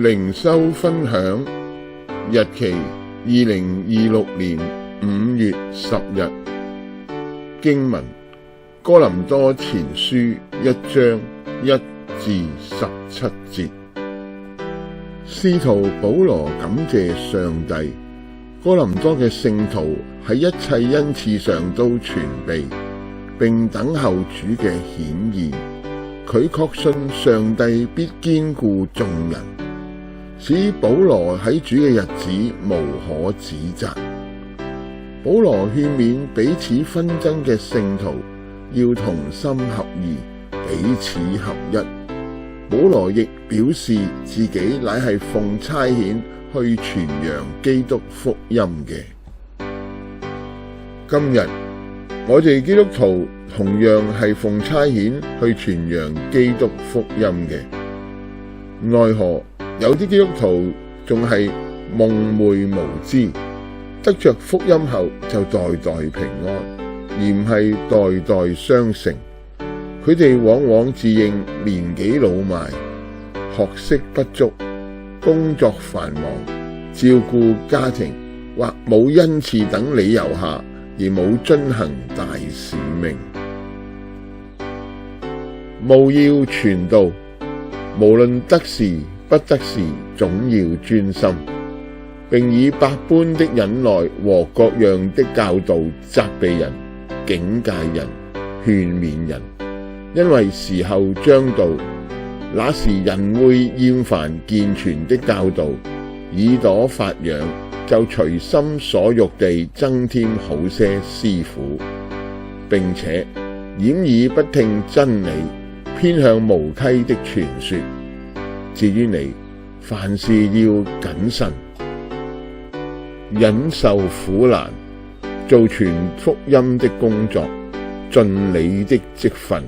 靈修分享日期2026年5月10日，經文哥林多前書1章1至17節。使徒保羅感謝上帝，哥林多嘅聖徒喺一切恩賜上都全備，並等候主嘅顯現。佢確信上帝必堅固眾人，使保羅喺主嘅日子無可指責。保羅勸勉彼此紛爭嘅聖徒要同心合意，彼此合一。保羅亦表示自己乃係奉差遣去傳揚基督福音嘅。今日我哋基督徒同樣係奉差遣去傳揚基督福音嘅，奈何有啲基督徒仲係蒙昧無知，得着福音後就代代平安，而唔係代代相承。佢哋往往自認年紀老邁，學識不足，工作繁忙，照顧家庭或冇恩賜等理由下，而冇遵行大使命。務要傳道，無論得時不得時，總要專心，並以百般的忍耐和各樣的教導責備人、警戒人、勸勉人。因為時候將到，那時人會厭煩健全的教導，耳朵發癢，就隨心所欲地增添好些師傅，並且掩耳不聽真理，偏向無稽的傳說。至於你，凡事要謹慎，忍受苦難，做傳福音的工作，盡你的職分。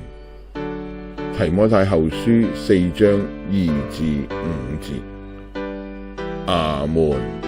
提摩太後書4章2至5節。阿們。